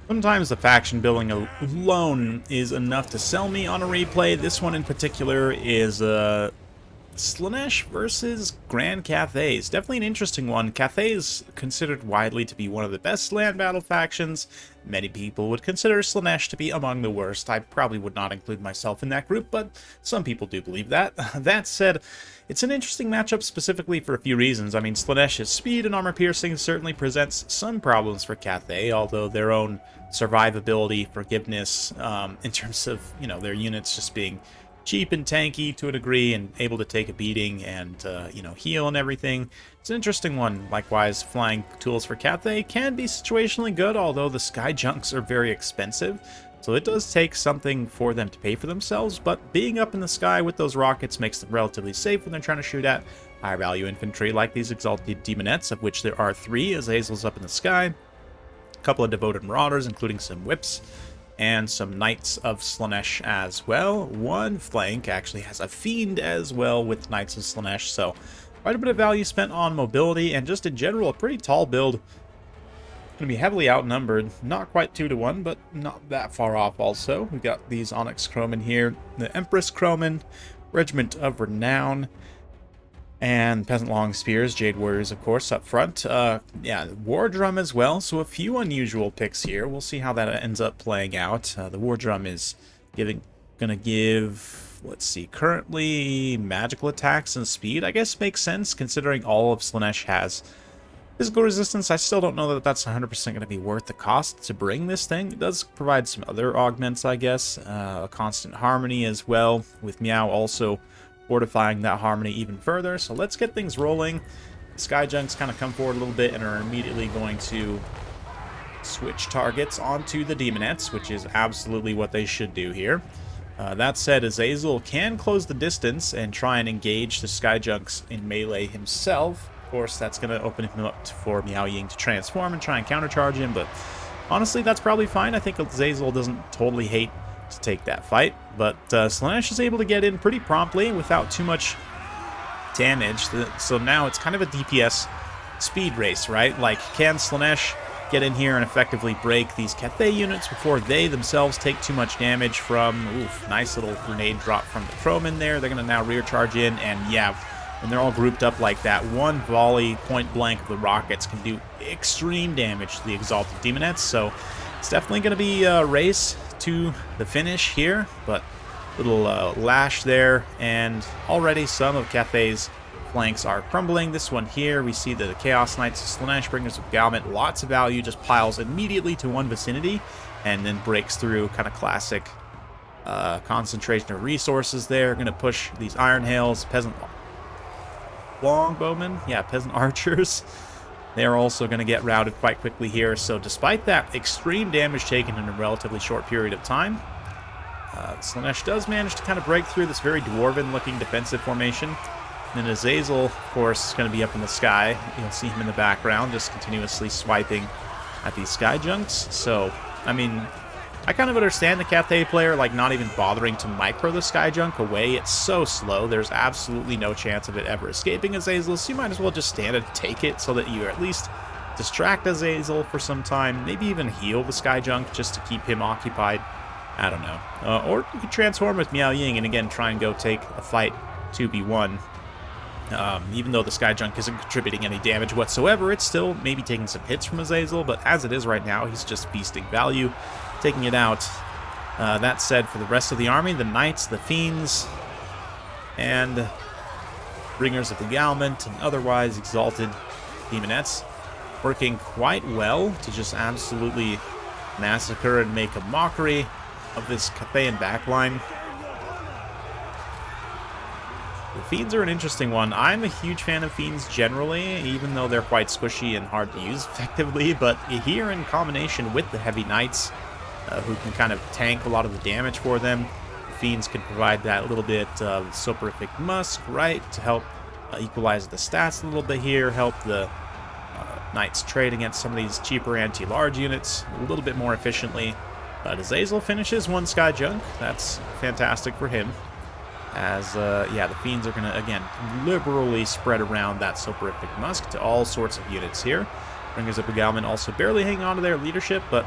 Sometimes the faction building alone is enough to sell me on a replay. This one in particular is Slaanesh versus Grand Cathay. It's definitely an interesting one. Cathay is considered widely to be one of the best land battle factions. Many people would consider Slaanesh to be among the worst. I probably would not include myself in that group, but some people do believe that. That said, it's an interesting matchup specifically for a few reasons. I mean, Slaanesh's speed and armor piercing certainly presents some problems for Cathay, although their own survivability, forgiveness, in terms of, their units just being cheap and tanky to a degree and able to take a beating and, heal and everything. It's an interesting one. Likewise, flying tools for Cathay can be situationally good, although the sky junks are very expensive. So it does take something for them to pay for themselves, but being up in the sky with those rockets makes them relatively safe when they're trying to shoot at higher value infantry like these Exalted Demonettes, of which there are 3 Azazels up in the sky, a couple of Devoted Marauders, including some Whips, and some Knights of Slaanesh as well. One flank actually has a Fiend as well with Knights of Slaanesh, so quite a bit of value spent on mobility, and just in general, a pretty tall build. Going to be heavily outnumbered, not quite 2-to-1, but not that far off also. We've got these Onyx Crowmen here, the Empress Crowmen, Regiment of Renown, and Peasant Long Spears, Jade Warriors, of course, up front. War Drum as well, so a few unusual picks here. We'll see how that ends up playing out. The War Drum is gonna give, let's see, currently magical attacks and speed. I guess makes sense, considering all of Slaanesh has physical resistance. I still don't know that that's 100% going to be worth the cost to bring this thing. It does provide some other augments, I guess. A constant harmony as well, with Meow also fortifying that harmony even further. So let's get things rolling. The Sky Junks kind of come forward a little bit and are immediately going to switch targets onto the Demonettes, which is absolutely what they should do here. That said, Azazel can close the distance and try and engage the Sky Junks in melee himself. Of course, that's going to open him up for Miao Ying to transform and try and countercharge him, but honestly, that's probably fine. I think Azazel doesn't totally hate to take that fight, but Slaanesh is able to get in pretty promptly without too much damage. So now it's kind of a DPS speed race, right? Like, can Slaanesh get in here and effectively break these Cathay units before they themselves take too much damage from, nice little grenade drop from the Crowman there. They're going to now rear charge in, and yeah, when they're all grouped up like that, one volley point blank of the rockets can do extreme damage to the Exalted Demonettes. So it's definitely going to be a race to the finish here, but little lash there, and already some of Cathay's flanks are crumbling. This one here, we see the Chaos Knights of Slaanesh, Bringers of Beguilement, lots of value, just piles immediately to one vicinity, and then breaks through. Kind of classic concentration of resources there. Going to push these Iron Hails, Peasant Longbowmen, Peasant Archers. They're also going to get routed quite quickly here. So despite that extreme damage taken in a relatively short period of time, Slaanesh does manage to kind of break through this very dwarven-looking defensive formation. And then Azazel, of course, is going to be up in the sky. You'll see him in the background, just continuously swiping at these Sky Junks. So, I mean, I kind of understand the Cathay player, like, not even bothering to micro the Sky Junk away. It's so slow. There's absolutely no chance of it ever escaping Azazel, so you might as well just stand and take it so that you at least distract Azazel for some time, maybe even heal the Sky Junk just to keep him occupied. I don't know. Or you could transform with Miao Ying and again try and go take a fight 2v1. Even though the Sky Junk isn't contributing any damage whatsoever, it's still maybe taking some hits from Azazel, but as it is right now, he's just feasting value, taking it out. That said, for the rest of the army, the Knights, the Fiends, and Bringers of Beguilement, and otherwise Exalted Demonettes, working quite well to just absolutely massacre and make a mockery of this Cathayan backline. The Fiends are an interesting one. I'm a huge fan of Fiends generally, even though they're quite squishy and hard to use effectively, but here in combination with the Heavy Knights, who can kind of tank a lot of the damage for them, the Fiends can provide that little bit of Soporific Musk, right, to help equalize the stats a little bit here, help the Knights trade against some of these cheaper anti-large units a little bit more efficiently. But Azazel finishes one Sky Junk. That's fantastic for him. As, the Fiends are going to, again, liberally spread around that Soporific Musk to all sorts of units here. Bringers of Beguilement also barely hanging on to their leadership, but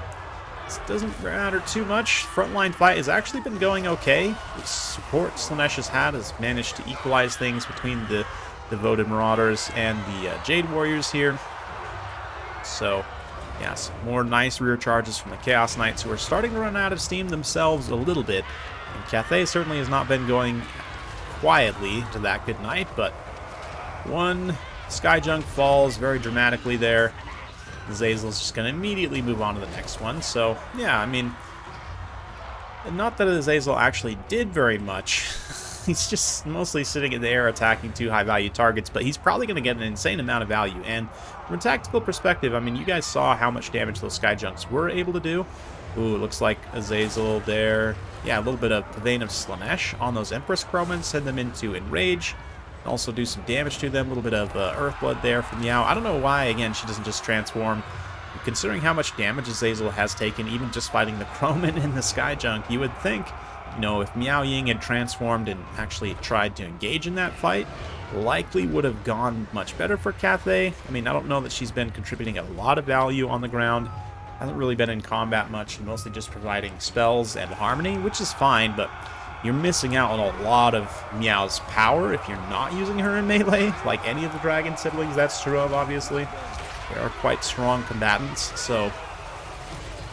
This doesn't matter too much. Frontline fight has actually been going okay. The support Slaanesh has had has managed to equalize things between the Devoted Marauders and the Jade Warriors here. So, yeah, some more nice rear charges from the Chaos Knights, who are starting to run out of steam themselves a little bit. And Cathay certainly has not been going quietly to that good night, but one Sky Junk falls very dramatically there. Azazel's just going to immediately move on to the next one. So, yeah, I mean, not that Azazel actually did very much. He's just mostly sitting in the air attacking two high-value targets, but he's probably going to get an insane amount of value. And from a tactical perspective, I mean, you guys saw how much damage those Sky Junks were able to do. Ooh, it looks like Azazel there. Yeah, a little bit of Vein of Slaanesh on those Empress Crowmen, send them into Enrage. Also do some damage to them. A little bit of Earthblood there from Meow. I don't know why, again, she doesn't just transform. Considering how much damage Azazel has taken, even just fighting the Crowmen and the Sky Junk, you would think, you know, if Miao Ying had transformed and actually tried to engage in that fight, likely would have gone much better for Cathay. I mean, I don't know that she's been contributing a lot of value on the ground. Hasn't really been in combat much, mostly just providing spells and harmony, which is fine, but you're missing out on a lot of Meow's power if you're not using her in melee, like any of the dragon siblings that's true of, obviously. They are quite strong combatants, so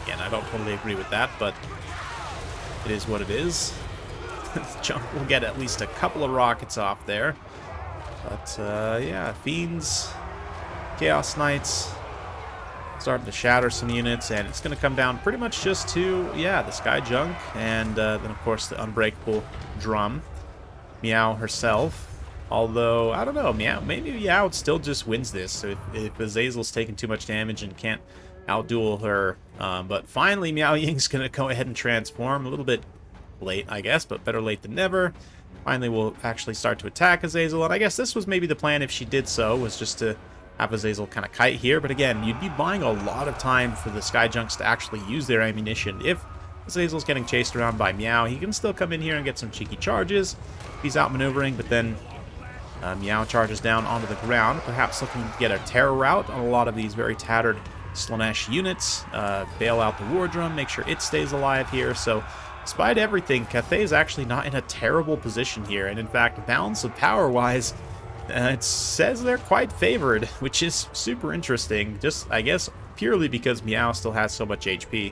again, I don't totally agree with that, but it is what it is. Junk will get at least a couple of rockets off there. But, yeah, Fiends, Chaos Knights, starting to shatter some units, and it's going to come down pretty much just to, yeah, the Sky Junk, and then, of course, the Unbreakable Drum. Meow herself. Although, I don't know, maybe Meow still just wins this, so if Azazel's taking too much damage and can't outduel her. But finally, Miao Ying's going to go ahead and transform. A little bit late, I guess, but better late than never. Finally, we'll actually start to attack Azazel, and I guess this was maybe the plan if she did so, was just to have Azazel kind of kite here. But again, you'd be buying a lot of time for the Sky Junks to actually use their ammunition. If Azazel's getting chased around by Meow, he can still come in here and get some cheeky charges. He's outmaneuvering, but then Meow charges down onto the ground, perhaps looking to get a terror route on a lot of these very tattered Slaanesh units, bail out the War Drum, make sure it stays alive here. So, despite everything, Cathay is actually not in a terrible position here, and in fact, balance of power-wise, it says they're quite favored, which is super interesting, just, I guess, purely because Meow still has so much HP.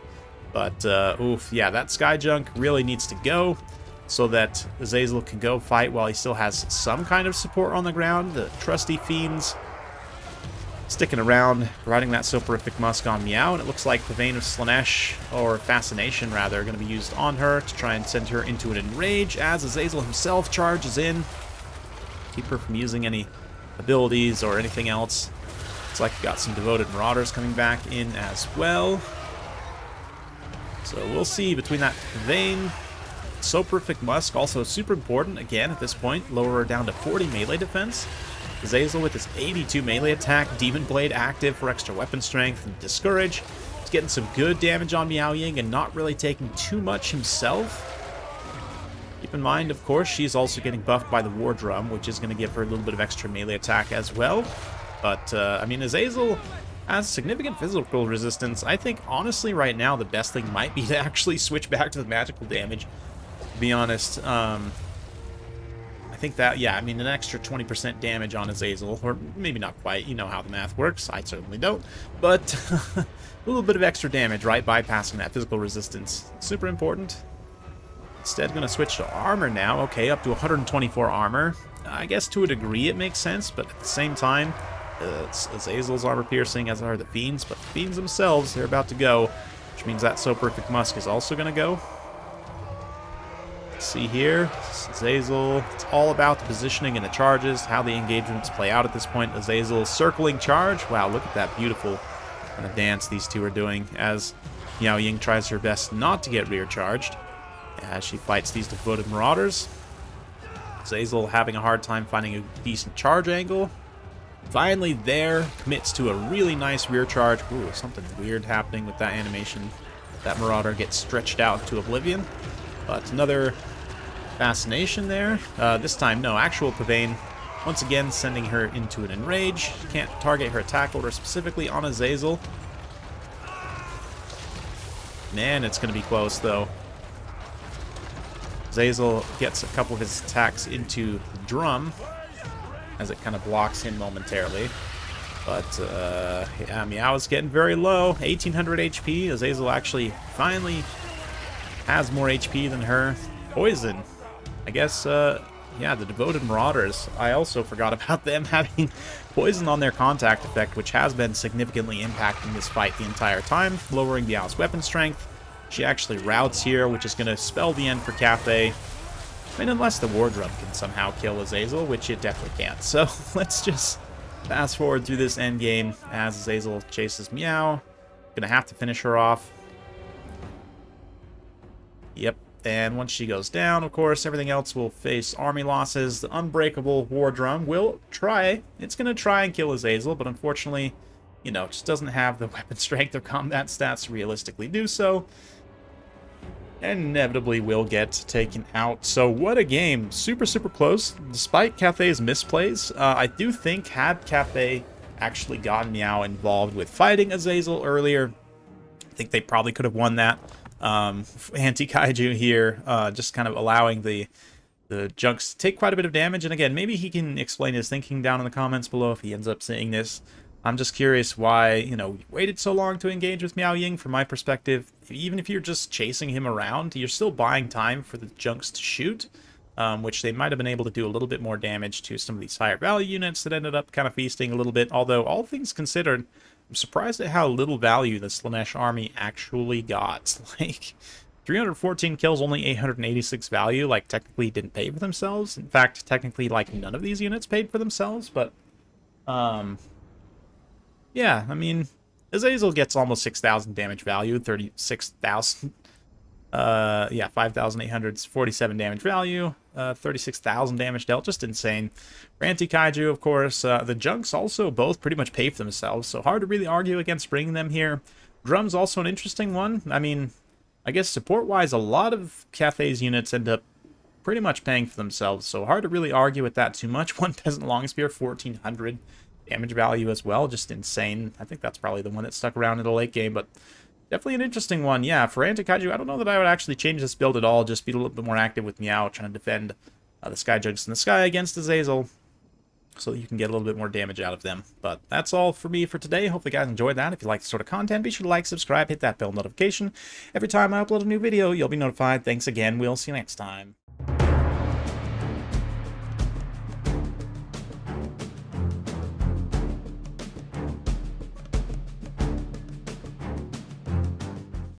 But, oof, yeah, that Sky Junk really needs to go, so that Azazel can go fight while he still has some kind of support on the ground. The trusty Fiends sticking around, providing that soporific musk on Meow, and it looks like the Vein of Slaanesh, or Fascination rather, are going to be used on her to try and send her into an Enrage as Azazel himself charges in. Keep her from using any abilities or anything else. Looks like we got some Devoted Marauders coming back in as well. So we'll see between that Vein, Soporific Musk, also super important again at this point, lower her down to 40 melee defense. Azazel with his 82 melee attack, Demon Blade active for extra weapon strength and Discourage. He's getting some good damage on Miao Ying and not really taking too much himself. Keep in mind, of course, she's also getting buffed by the War Drum, which is going to give her a little bit of extra melee attack as well. But, I mean, Azazel has significant physical resistance. I think, honestly, right now, the best thing might be to actually switch back to the magical damage. To be honest, I think that, yeah, I mean, an extra 20% damage on Azazel, or maybe not quite, you know how the math works, I certainly don't, but a little bit of extra damage, right, bypassing that physical resistance. Super important. Instead, going to switch to armor now. Okay, up to 124 armor. I guess to a degree it makes sense, but at the same time, it's Azazel's armor piercing, as are the Fiends, but the Fiends themselves, they're about to go, which means that Soporific Musk is also going to go. See here, Azazel, it's all about the positioning and the charges, how the engagements play out at this point. Azazel circling charge. Wow, look at that beautiful kind of dance these two are doing as Miao Ying tries her best not to get rear charged as she fights these Devoted Marauders. Azazel having a hard time finding a decent charge angle. Finally there, commits to a really nice rear charge. Ooh, something weird happening with that animation. That Marauder gets stretched out to oblivion. But another Fascination there. This time, no, actual Pavane. Once again, sending her into an Enrage. Can't target her attack order specifically on Azazel. Man, it's going to be close, though. Azazel gets a couple of his attacks into the drum as it kind of blocks him momentarily. But, yeah, Meow's getting very low. 1800 HP. Azazel actually finally has more HP than her. Poison. I guess, yeah, the Devoted Marauders. I also forgot about them having poison on their contact effect, which has been significantly impacting this fight the entire time, lowering Meow's weapon strength. She actually routes here, which is going to spell the end for Cathay. I mean, unless the War Drum can somehow kill Azazel, which it definitely can't. So, let's just fast forward through this endgame as Azazel chases Meow. Gonna have to finish her off. Yep. And once she goes down, of course, everything else will face army losses. The Unbreakable War Drum will try. It's going to try and kill Azazel, but unfortunately, you know, it just doesn't have the weapon strength or combat stats to realistically do so. And inevitably will get taken out. So what a game. Super, super close. Despite Cathay's misplays, I do think had Cathay actually gotten Meow involved with fighting Azazel earlier, I think they probably could have won that. Anti-Kaiju here, just kind of allowing the Junks to take quite a bit of damage. And again, maybe he can explain his thinking down in the comments below if he ends up seeing this. I'm just curious why, you know, you waited so long to engage with Miao Ying. From my perspective, even if you're just chasing him around, you're still buying time for the Junks to shoot, which they might have been able to do a little bit more damage to some of these higher value units that ended up kind of feasting a little bit. Although, all things considered, I'm surprised at how little value the Slaanesh army actually got. Like, 314 kills, only 886 value. Like, technically didn't pay for themselves. In fact, technically, like, none of these units paid for themselves. But, yeah, I mean, Azazel gets almost 6,000 damage value, 36,000. Yeah, 5,847 damage value, 36,000 damage dealt, just insane. For Anti-Kaiju, of course, the Junks also both pretty much pay for themselves, so hard to really argue against bringing them here. Drum's also an interesting one. I mean, I guess support-wise, a lot of Cathay's units end up pretty much paying for themselves, so hard to really argue with that too much. One Peasant Long Spear, 1,400 damage value as well, just insane. I think that's probably the one that stuck around in the late game, but definitely an interesting one. Yeah, for Anti-Kaiju, I don't know that I would actually change this build at all, just be a little bit more active with Meow, trying to defend the Sky Junks in the sky against Azazel, so you can get a little bit more damage out of them. But that's all for me for today. Hopefully you guys enjoyed that. If you like this sort of content, be sure to like, subscribe, hit that bell notification. Every time I upload a new video, you'll be notified. Thanks again. We'll see you next time.